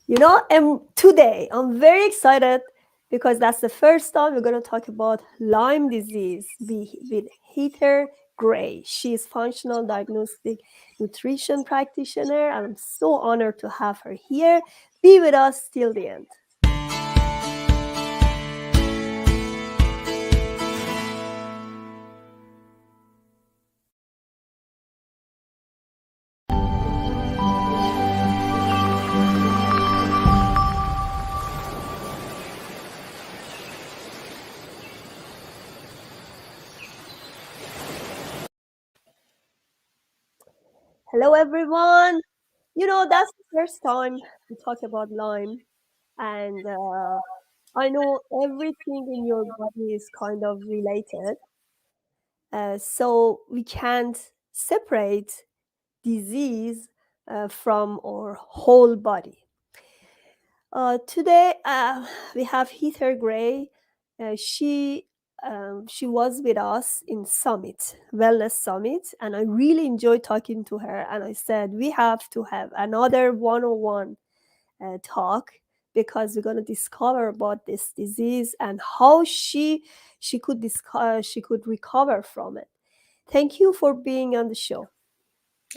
And today I'm very excited because that's the first time we're going to talk about Lyme disease with Heather Gray. She is functional diagnostic nutrition practitioner, and I'm so honored to have her here. Be with us till the end. Hello, everyone. That's the first time we talk about Lyme, and I know everything in your body is kind of related. So we can't separate disease from our whole body. Today we have Heather Gray. She was with us in Summit, Wellness Summit, and I really enjoyed talking to her. And I said we have to have another one-on-one talk because we're going to discover about this disease and how she could recover from it. Thank you for being on the show.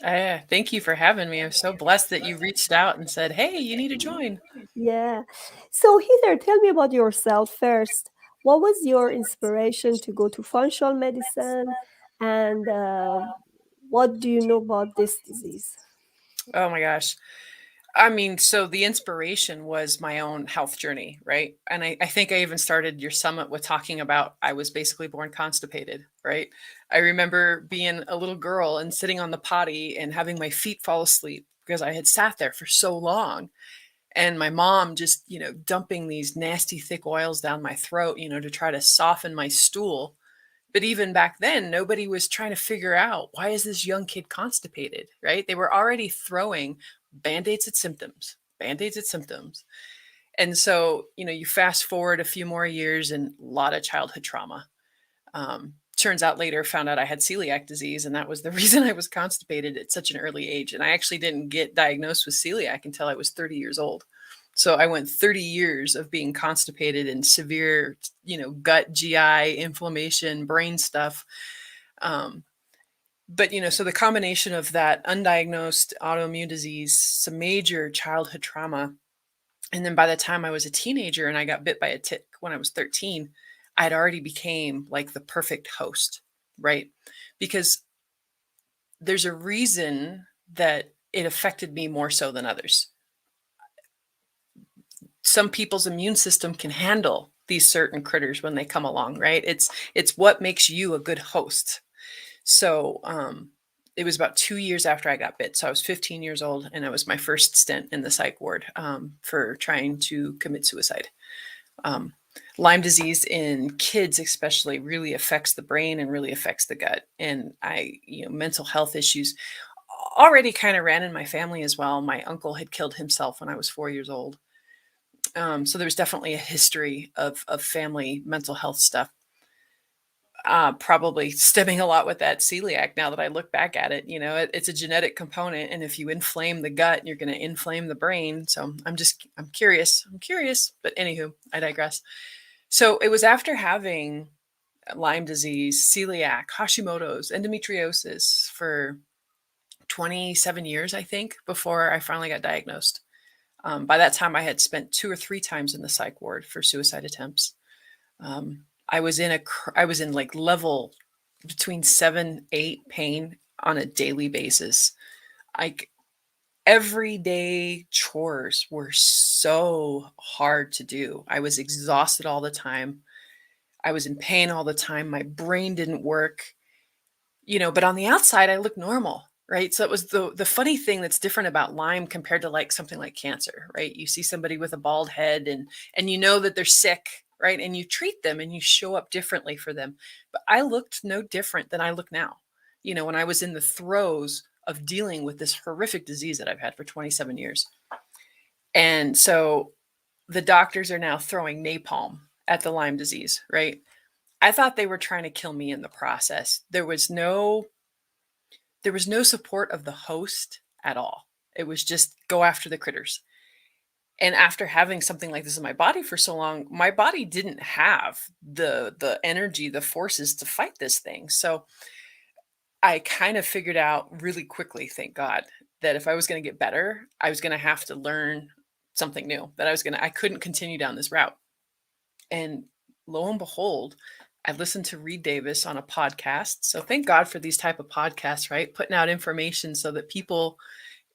Thank you for having me. I'm so blessed that you reached out and said, "Hey, you need to join." Yeah. So, Heather, tell me about yourself first. What was your inspiration to go to functional medicine? And what do you know about this disease? Oh my gosh. I mean, so the inspiration was my own health journey, right? And I think I even started your summit with talking about I was basically born constipated, right? I remember being a little girl and sitting on the potty and having my feet fall asleep because I had sat there for so long. And my mom just, dumping these nasty thick oils down my throat, to try to soften my stool. But even back then, nobody was trying to figure out why is this young kid constipated, right? They were already throwing band-aids at symptoms, band-aids at symptoms. And so, you fast forward a few more years and a lot of childhood trauma. Turns out later found out I had celiac disease, and that was the reason I was constipated at such an early age. And I actually didn't get diagnosed with celiac until I was 30 years old. So I went 30 years of being constipated and severe, gut, GI, inflammation, brain stuff. Um, but so the combination of that undiagnosed autoimmune disease, some major childhood trauma, and then by the time I was a teenager and I got bit by a tick when I was 13, I'd already became like the perfect host, right? Because there's a reason that it affected me more so than others. Some people's immune system can handle these certain critters when they come along, right? It's what makes you a good host. So it was about 2 years after I got bit. So I was 15 years old, and it was my first stint in the psych ward for trying to commit suicide. Um, Lyme disease in kids, especially, really affects the brain and really affects the gut. And mental health issues already kind of ran in my family as well. My uncle had killed himself when I was 4 years old. So there's definitely a history of family mental health stuff. Probably stemming a lot with that celiac. Now that I look back at it, it's a genetic component, and if you inflame the gut, you're going to inflame the brain. So I'm curious. But anywho, I digress. So it was after having Lyme disease, celiac, Hashimoto's, endometriosis for 27 years, I think, before I finally got diagnosed. By that time, I had spent 2 or 3 times in the psych ward for suicide attempts. I was in like level between 7, 8 pain on a daily basis. Like everyday chores were so hard to do. I was exhausted all the time. I was in pain all the time. My brain didn't work, but on the outside, I looked normal. Right. So it was the funny thing that's different about Lyme compared to like something like cancer, right? You see somebody with a bald head and you know that they're sick, right? And you treat them and you show up differently for them. But I looked no different than I look now, when I was in the throes of dealing with this horrific disease that I've had for 27 years. And so the doctors are now throwing napalm at the Lyme disease, right? I thought they were trying to kill me in the process. There was no support of the host at all. It was just go after the critters. And after having something like this in my body for so long, my body didn't have the energy, the forces to fight this thing. So I kind of figured out really quickly, thank God, that if I was going to get better, I was going to have to learn something new, that I couldn't continue down this route. And lo and behold, I listened to Reed Davis on a podcast. So thank God for these type of podcasts, right? Putting out information so that people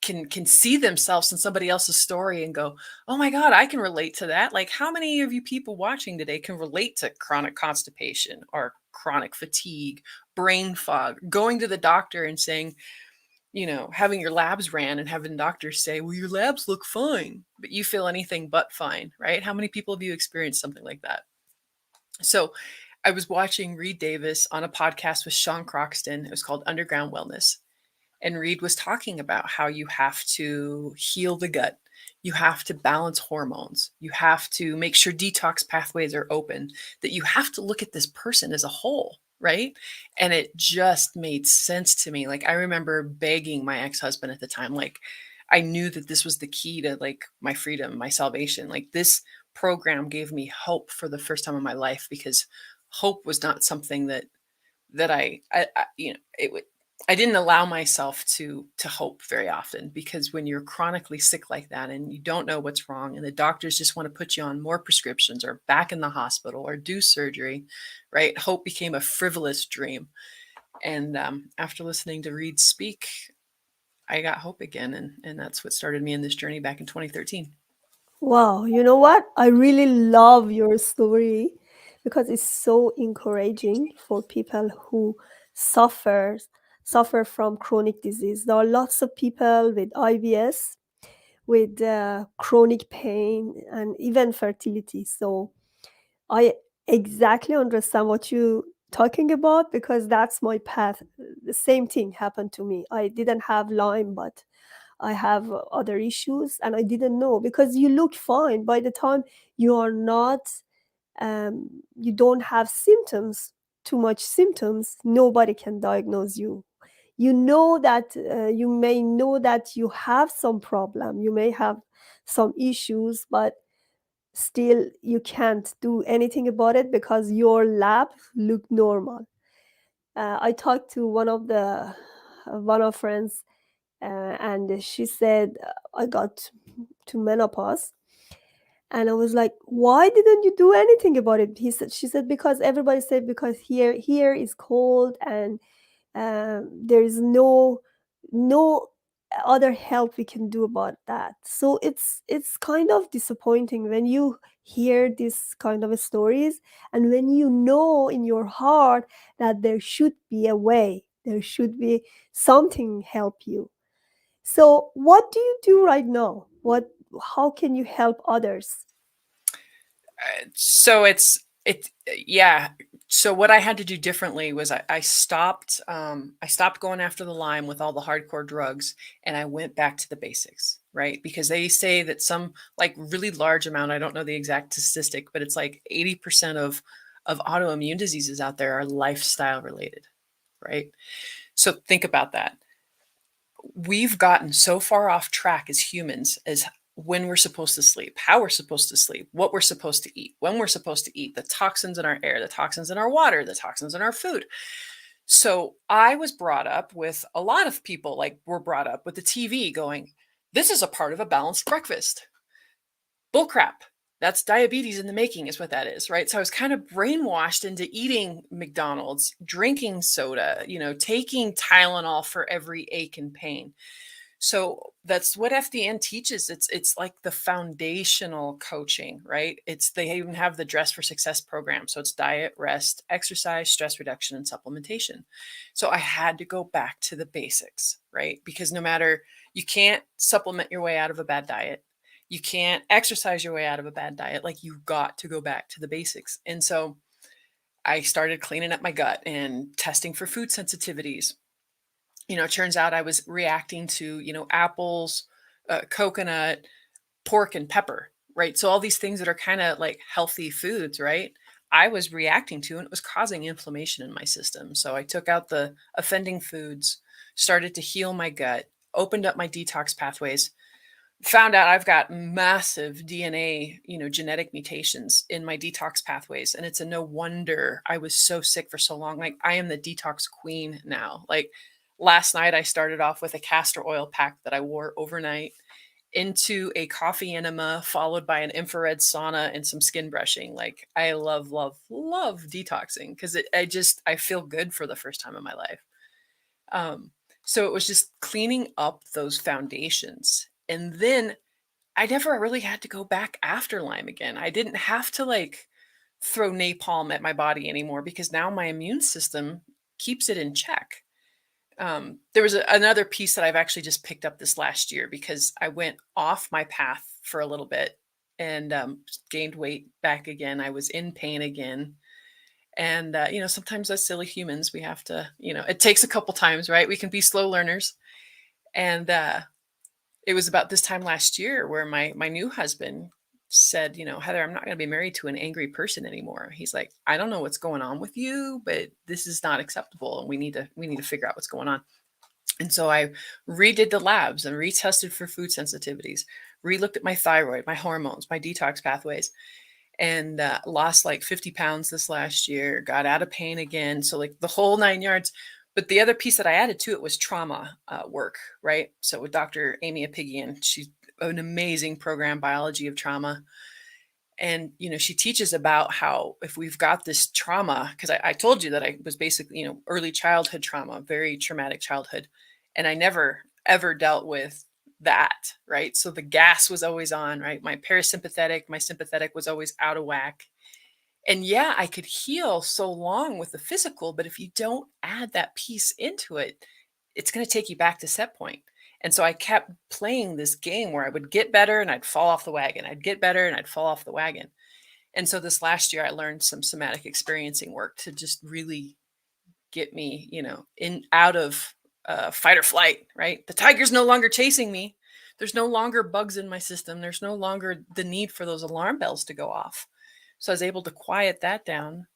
can see themselves in somebody else's story and go, "Oh my God, I can relate to that." Like, how many of you people watching today can relate to chronic constipation or chronic fatigue, brain fog, going to the doctor and saying, having your labs ran and having doctors say, "Well, your labs look fine," but you feel anything but fine, right? How many people have you experienced something like that? So I was watching Reed Davis on a podcast with Sean Croxton. It was called Underground Wellness. And Reed was talking about how you have to heal the gut. You have to balance hormones. You have to make sure detox pathways are open, that you have to look at this person as a whole, right? And it just made sense to me. Like, I remember begging my ex-husband at the time, like, I knew that this was the key to like my freedom, my salvation. Like, this program gave me hope for the first time in my life, because hope was not something that I it would I didn't allow myself to hope very often, because when you're chronically sick like that and you don't know what's wrong and the doctors just want to put you on more prescriptions or back in the hospital or do surgery, right? Hope became a frivolous dream. And after listening to Reed speak, I got hope again, and that's what started me in this journey back in 2013. Wow, you know what? I really love your story because it's so encouraging for people who suffer suffer from chronic disease. There are lots of people with IBS, with chronic pain, and even fertility. So I exactly understand what you talking about because that's my path. The same thing happened to me. I didn't have Lyme, but I have other issues, and I didn't know because you look fine by the time you are not, you don't have symptoms, too much symptoms. Nobody can diagnose you. You know that you may know that you have some problem, you may have some issues, but still you can't do anything about it because your lab look normal. I talked to one of friends, and she said, I got to menopause, and I was like, why didn't you do anything about it? She said, because everybody said, because here is cold, and there is no other help we can do about that. So it's kind of disappointing when you hear this kind of stories, and when you know in your heart that there should be a way, there should be something help you. So what do you do right now? How can you help others? So yeah. So what I had to do differently was I stopped going after the Lyme with all the hardcore drugs, and I went back to the basics, right? Because they say that some like really large amount, I don't know the exact statistic, but it's like 80% of autoimmune diseases out there are lifestyle related, right? So think about that. We've gotten so far off track as humans as when we're supposed to sleep, how we're supposed to sleep, what we're supposed to eat, when we're supposed to eat, the toxins in our air, the toxins in our water, the toxins in our food. So I was brought up with a lot of people, like, were brought up with the TV going, this is a part of a balanced breakfast. Bullcrap. That's diabetes in the making, is what that is, right? So I was kind of brainwashed into eating McDonald's, drinking soda, taking Tylenol for every ache and pain. So that's what FDN teaches. It's like the foundational coaching, right? They even have the Dress for Success program. So it's diet, rest, exercise, stress reduction, and supplementation. So I had to go back to the basics, right? Because you can't supplement your way out of a bad diet. You can't exercise your way out of a bad diet. Like, you've got to go back to the basics. And so I started cleaning up my gut and testing for food sensitivities. It turns out I was reacting to, apples, coconut, pork, and pepper, right? So all these things that are kind of like healthy foods, right? I was reacting to, and it was causing inflammation in my system. So I took out the offending foods, started to heal my gut, opened up my detox pathways, found out I've got massive DNA, genetic mutations in my detox pathways. And it's a no wonder I was so sick for so long. Like, I am the detox queen now. Like, last night I started off with a castor oil pack that I wore overnight into a coffee enema, followed by an infrared sauna and some skin brushing. Like, I love, love, love detoxing because I feel good for the first time in my life. Um, so it was just cleaning up those foundations. And then I never really had to go back after Lyme again. I didn't have to like throw napalm at my body anymore because now my immune system keeps it in check. There was another piece that I've actually just picked up this last year because I went off my path for a little bit and gained weight back again. I was in pain again. And, sometimes as silly humans, we have to, it takes a couple times, right? We can be slow learners. And it was about this time last year where my new husband said, Heather, I'm not going to be married to an angry person anymore. He's like, I don't know what's going on with you, but this is not acceptable. And we need to figure out what's going on. And so I redid the labs and retested for food sensitivities, relooked at my thyroid, my hormones, my detox pathways, and lost like 50 pounds this last year, got out of pain again. So like the whole 9 yards. But the other piece that I added to it was trauma work, right? So with Dr. Amy Apigian, she's an amazing program, biology of trauma. And, she teaches about how if we've got this trauma, because I told you that I was basically, early childhood trauma, very traumatic childhood. And I never, ever dealt with that, right? So the gas was always on, right? My parasympathetic, my sympathetic was always out of whack. And yeah, I could heal so long with the physical, but if you don't add that piece into it, it's going to take you back to set point. And so I kept playing this game where I would get better and I'd fall off the wagon. I'd get better and I'd fall off the wagon. And so this last year, I learned some somatic experiencing work to just really get me, in out of fight or flight, right? The tiger's no longer chasing me. There's no longer bugs in my system. There's no longer the need for those alarm bells to go off. So I was able to quiet that down.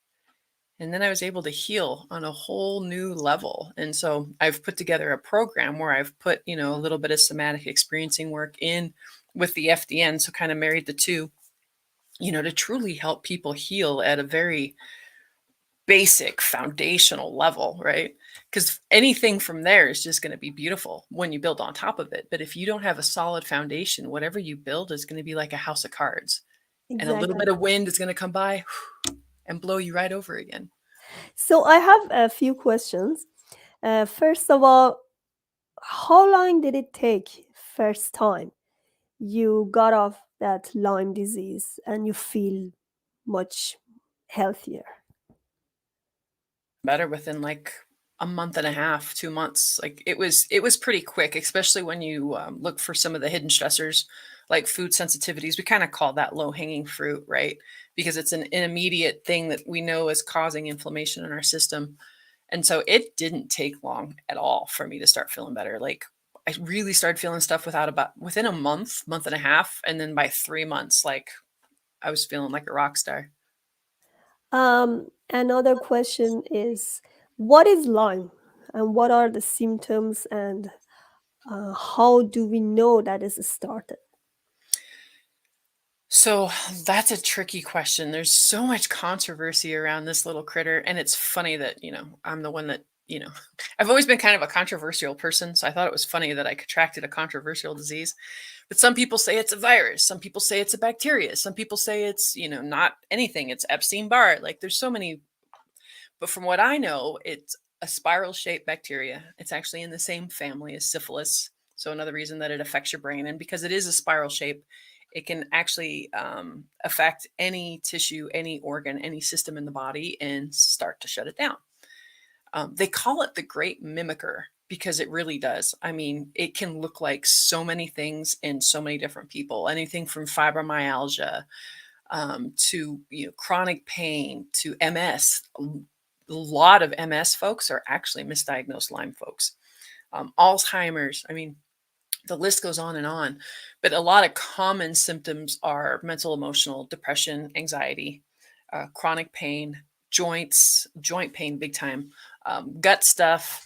And then I was able to heal on a whole new level. And so I've put together a program where I've put, a little bit of somatic experiencing work in with the FDN. So kind of married the two, to truly help people heal at a very basic foundational level, right? Because anything from there is just going to be beautiful when you build on top of it. But if you don't have a solid foundation, whatever you build is going to be like a house of cards. And a little Exactly. bit of wind is going to come by and blow you right over again. So I have a few questions. First of all, how long did it take first time you got off that Lyme disease and you feel much healthier? Better within like a month and a half, 2 months. Like it was pretty quick, especially when you look for some of the hidden stressors like food sensitivities. We kind of call that low hanging fruit, right? Because it's an immediate thing that we know is causing inflammation in our system. And so it didn't take long at all for me to start feeling better. Like, I really started feeling stuff within a month and a half. And then by 3 months, like, I was feeling like a rock star. Another question is, what is Lyme and what are the symptoms and how do we know that it's started? So that's a tricky question. There's so much controversy around this little critter. And it's funny that, I'm the one that, I've always been kind of a controversial person. So I thought it was funny that I contracted a controversial disease. But some people say it's a virus. Some people say it's a bacteria. Some people say it's, not anything. It's Epstein-Barr. Like, there's so many. But from what I know, it's a spiral shaped bacteria. It's actually in the same family as syphilis. So another reason that it affects your brain. And because it is a spiral shape, it can actually affect any tissue, any organ, any system in the body and start to shut it down. They call it the great mimicker because it really does. I mean, it can look like so many things in so many different people, anything from fibromyalgia to chronic pain to MS. A lot of MS folks are actually misdiagnosed Lyme folks. Alzheimer's. I mean, the list goes on and on. But a lot of common symptoms are mental, emotional, depression, anxiety, chronic pain, joint pain, big time, gut stuff.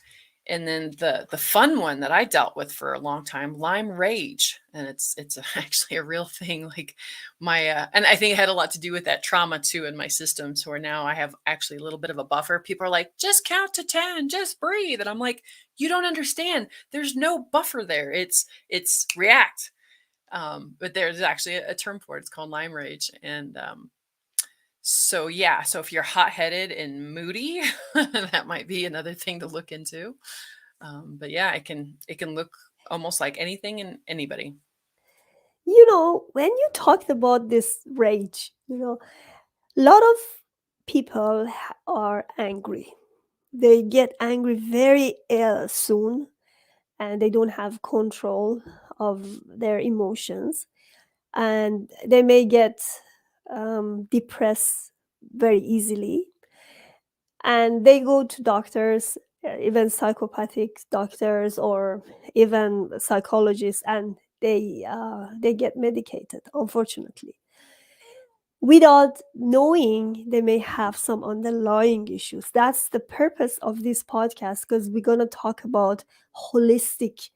And then the fun one that I dealt with for a long time, Lyme rage, and it's actually a real thing. Like my and I think it had a lot to do with that trauma too in my system. So where now I have actually a little bit of a buffer. People are like, just count to 10, just breathe, and I'm like, you don't understand. There's no buffer there. It's react. But there's actually a term for it. It's called Lyme rage, and so yeah. So if you're hot headed and moody, that might be another thing to look into. But yeah, it can look almost like anything and anybody. When you talked about this rage, a lot of people are angry. They get angry very soon, and they don't have control of their emotions, and they may get depressed very easily, and they go to doctors, even psychopathic doctors or even psychologists, and they get medicated, unfortunately, without knowing they may have some underlying issues. That's the purpose of this podcast, because we're going to talk about holistic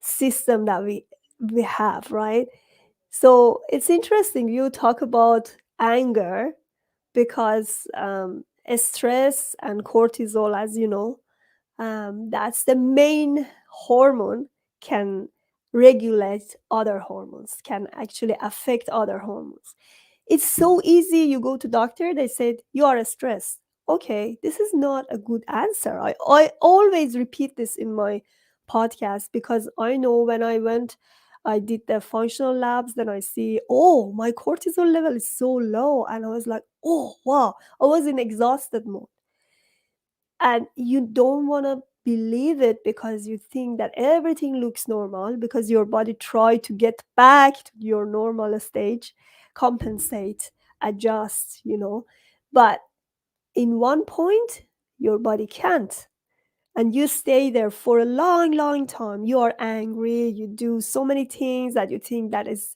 system that we have, right? So it's interesting you talk about anger, because stress and cortisol, as you know, that's the main hormone, can regulate other hormones, can actually affect other hormones. It's so easy. You go to doctor, they said you are stressed. Okay, this is not a good answer. I always repeat this in my podcast, because I know when I did the functional labs, then I see, oh, my cortisol level is so low. And I was like, oh, wow, I was in exhausted mode. And you don't want to believe it, because you think that everything looks normal, because your body try to get back to your normal stage, compensate, adjust, but in one point your body can't, and you stay there for a long, long time. You are angry, you do so many things that you think that is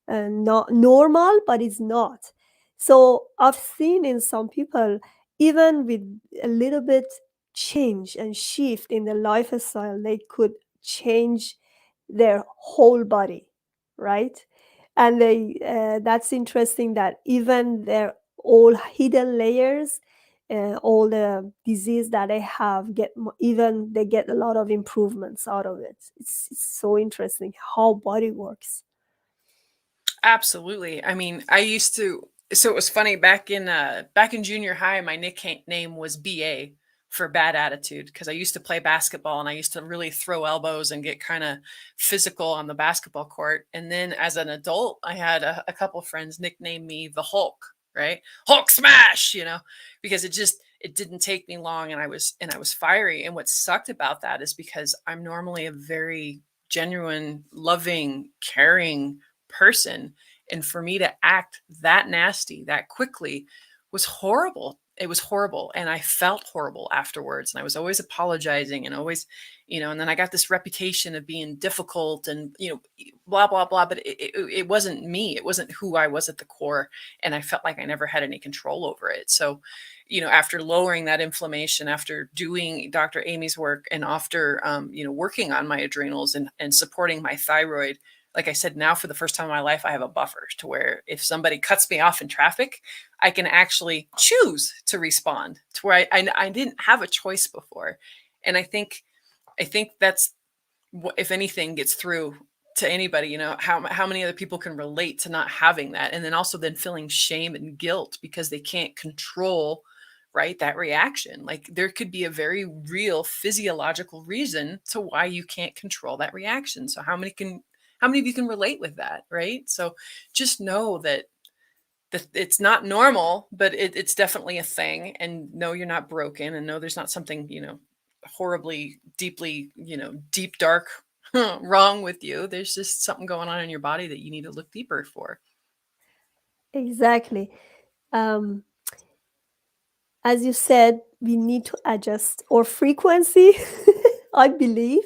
not normal, but it's not. So I've seen in some people, even with a little bit change and shift in the lifestyle, they could change their whole body, right? And that's interesting, that even their all hidden layers, all the disease that they have, even they get a lot of improvements out of it. It's so interesting how body works. Absolutely. I mean, I used to so it was funny back in junior high, my nickname was BA for bad attitude because I used to play basketball and I used to really throw elbows and get kind of physical on the basketball court. And then as an adult, I had a couple friends nickname me the Hulk, right? Hulk smash, because it didn't take me long and I was fiery. And what sucked about that is because I'm normally a very genuine, loving, caring person. And for me to act that nasty that quickly was horrible. It was horrible. And I felt horrible afterwards. And I was always apologizing and always, and then I got this reputation of being difficult and, blah, blah, blah. But it wasn't me. It wasn't who I was at the core. And I felt like I never had any control over it. So, after lowering that inflammation, after doing Dr. Amy's work and after, working on my adrenals and supporting my thyroid, like I said, now for the first time in my life, I have a buffer to where if somebody cuts me off in traffic, I can actually choose to respond to where I didn't have a choice before. And I think that's what, if anything, gets through to anybody, how many other people can relate to not having that. And then also then feeling shame and guilt because they can't control, right, that reaction. Like there could be a very real physiological reason to why you can't control that reaction. So how many of you can relate with that, right? So just know that it's not normal, but it's definitely a thing. And no, you're not broken. And no, there's not something, horribly, deeply, deep, dark wrong with you. There's just something going on in your body that you need to look deeper for. Exactly. Um, as you said, we need to adjust our frequency. I believe,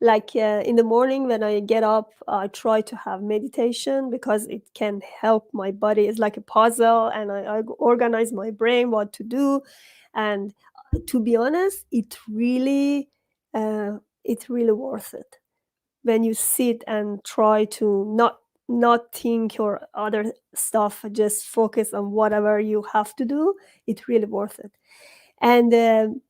like in the morning when I get up, I try to have meditation, because it can help my body. It's like a puzzle, and I organize my brain what to do. And to be honest, it really It's really worth it when you sit and try to not think or other stuff, just focus on whatever you have to do. It's really worth it. And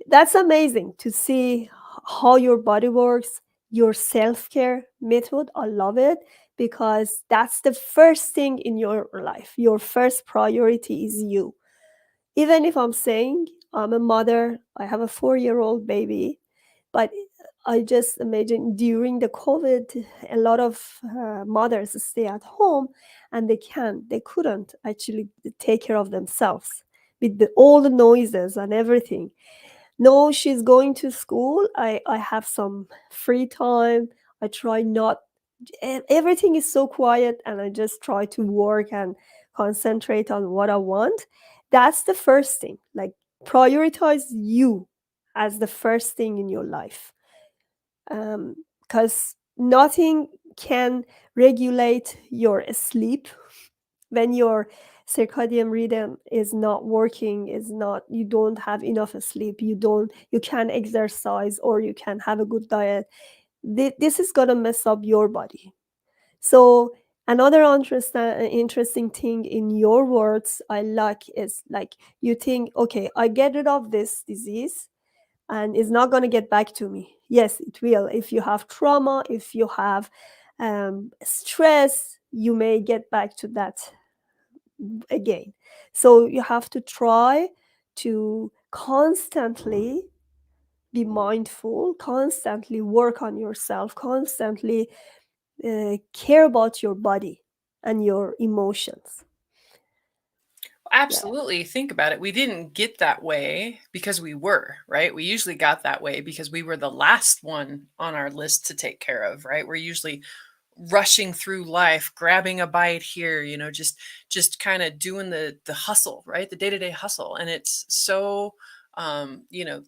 that's amazing to see how your body works, your self-care method. I love it because that's the first thing in your life. Your first priority is you. Even if I'm saying I'm a mother, I have a 4-year-old baby, but I just imagine during the COVID, a lot of mothers stay at home and they couldn't actually take care of themselves with all the noises and everything. No, she's going to school. I have some free time. I try not, everything is so quiet and I just try to work and concentrate on what I want. That's the first thing. Like, prioritize you as the first thing in your life. Because nothing can regulate your sleep when your circadian rhythm is not working, is not, you don't have enough sleep, you can't exercise or you can have a good diet. This is going to mess up your body. So another interesting thing in your words I like is like, you think, okay, I get rid of this disease and it's not going to get back to me. Yes, it will. If you have trauma, if you have stress, you may get back to that again. So you have to try to constantly be mindful, constantly work on yourself, constantly care about your body and your emotions. Yeah, Absolutely. Think about it. We didn't get that way because we were, right? We usually got that way because we were the last one on our list to take care of, right? We're usually rushing through life, grabbing a bite here, just kind of doing the hustle, right? The day-to-day hustle. And it's so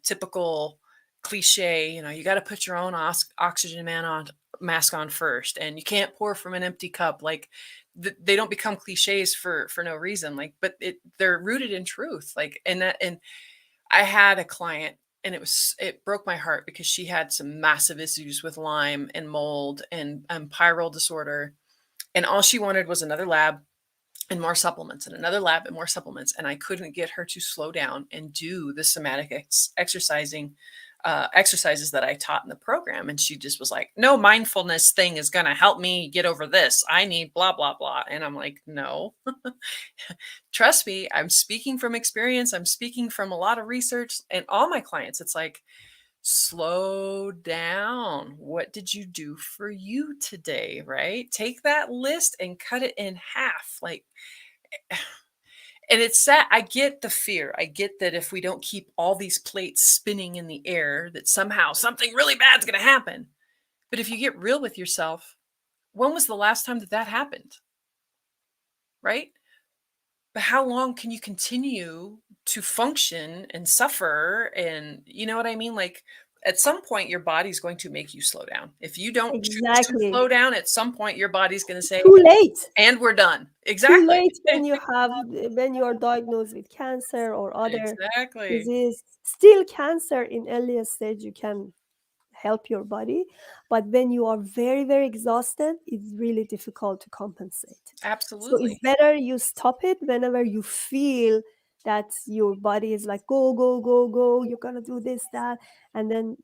typical cliche, you got to put your own oxygen man on mask on first, and you can't pour from an empty cup. Like, they don't become cliches for no reason. Like, but they're rooted in truth. Like, and I had a client, and it broke my heart because she had some massive issues with Lyme and mold and pyrrole disorder, and all she wanted was another lab and more supplements, and another lab and more supplements. And I couldn't get her to slow down and do the somatic exercises that I taught in the program. And she just was like, no mindfulness thing is going to help me get over this. I need blah, blah, blah. And I'm like, no, trust me, I'm speaking from experience. I'm speaking from a lot of research, and all my clients, it's like, slow down. What did you do for you today? Right? Take that list and cut it in half. Like, and it's sad. I get the fear. I get that if we don't keep all these plates spinning in the air, that somehow something really bad's going to happen. But if you get real with yourself, when was the last time that happened? Right? But how long can you continue to function and suffer? And you know what I mean? Like, at some point, your body's going to make you slow down. If you don't choose to exactly. slow down, at some point, your body's going to say, Too late. and we're done. Too Exactly. late when you are diagnosed with cancer or other Exactly. disease. Still, cancer in earlier stage, you can help your body, but when you are very very exhausted, it's really difficult to compensate. So it's Absolutely. better you stop it whenever you feel that your body is like, go go go go, you're gonna do this that, and then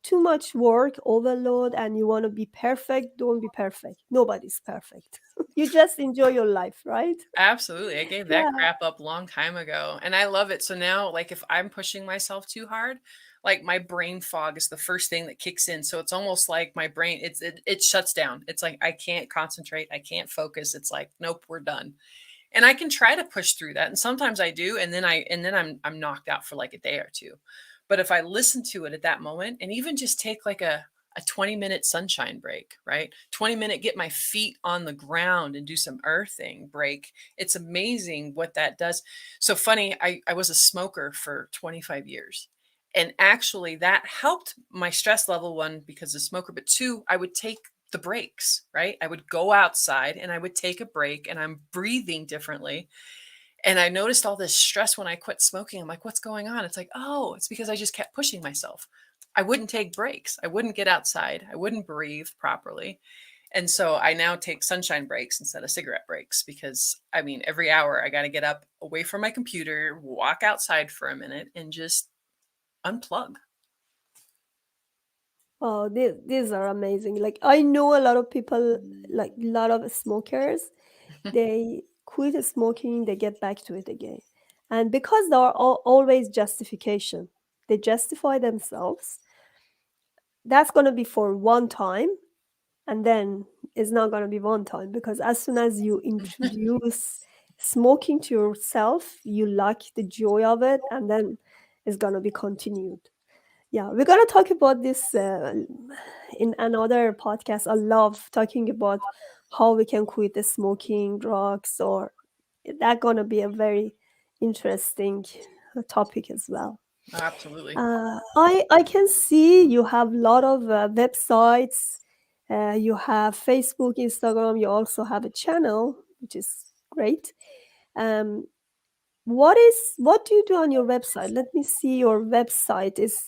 too much work overload and you want to be perfect. Don't be perfect. Nobody's perfect. You just enjoy your life, right? Absolutely. I gave that Yeah, crap up a long time ago, and I love it. So now, like, if I'm pushing myself too hard, like, my brain fog is the first thing that kicks in. So it's almost like my brain, it shuts down. It's like I can't concentrate, I can't focus. It's like, nope, we're done. And I can try to push through that, and sometimes I do, and then I'm knocked out for like a day or two. But if I listen to it at that moment, and even just take like a 20-minute sunshine break, right? 20-minute get my feet on the ground and do some earthing break. It's amazing what that does. So funny, I was a smoker for 25 years. And actually that helped my stress level, one, because of smoker, but two, I would take the breaks, right? I would go outside and I would take a break, and I'm breathing differently. And I noticed all this stress when I quit smoking. I'm like, what's going on? It's like, oh, it's because I just kept pushing myself. I wouldn't take breaks. I wouldn't get outside. I wouldn't breathe properly. And so I now take sunshine breaks instead of cigarette breaks because I mean, every hour I got to get up away from my computer, walk outside for a minute, and just unplug. Oh, these are amazing. Like I know a lot of people, like a lot of smokers, they quit smoking, they get back to it again. And because there are always justification, they justify themselves. That's going to be for one time, and then it's not going to be one time because as soon as you introduce smoking to yourself, you like the joy of it, and then it's going to be continued. Yeah, we're going to talk about this in another podcast. I love talking about how we can quit the smoking, drugs, or that's going to be a very interesting topic as well. Absolutely. I can see you have a lot of websites. You have Facebook, Instagram. You also have a channel, which is great. Um, what do you do on your website? Let me see your website. It's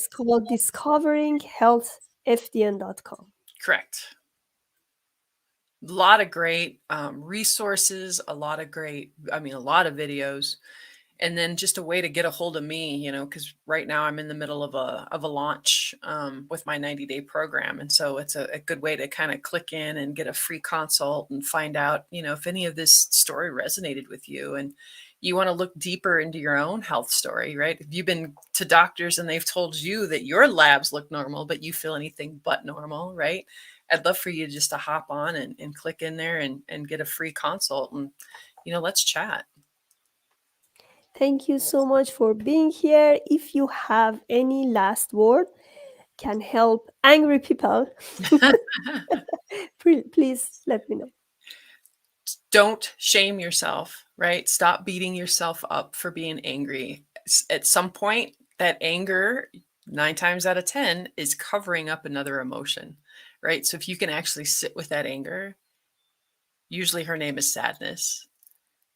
called discoveringhealthfdn.com. Correct. A lot of great resources, a lot of great, I mean, a lot of videos, and then just a way to get a hold of me, you know, because right now I'm in the middle of a launch with my 90-day program, and so it's a good way to kind of click in and get a free consult and find out, you know, if any of this story resonated with you and you want to look deeper into your own health story, right? If you've been to doctors and they've told you that your labs look normal, but you feel anything but normal, right? I'd love for you just to hop on and click in there and get a free consult and, you know, let's chat. Thank you so much for being here. If you have any last word, can help angry people, please let me know. Don't shame yourself, right? Stop beating yourself up for being angry. At some point, that anger, 9 times out of 10, is covering up another emotion, right? So if you can actually sit with that anger, usually her name is sadness,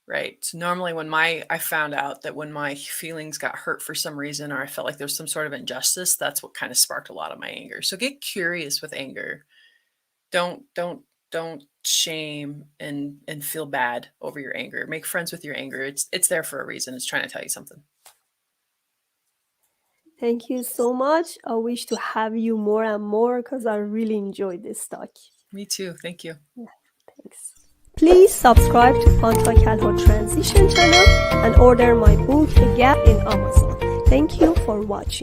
right? So normally I found out that when my feelings got hurt for some reason, or I felt like there's some sort of injustice, that's what kind of sparked a lot of my anger. So get curious with anger. Don't shame and feel bad over your anger. Make friends with your anger. It's there for a reason. It's trying to tell you something. Thank you so much. I wish to have you more and more because I really enjoyed this talk. Me too. Thank you. Yeah, thanks. Please subscribe to Pantea Kalhor Transition channel and order my book, The Gap, in Amazon. Thank you for watching.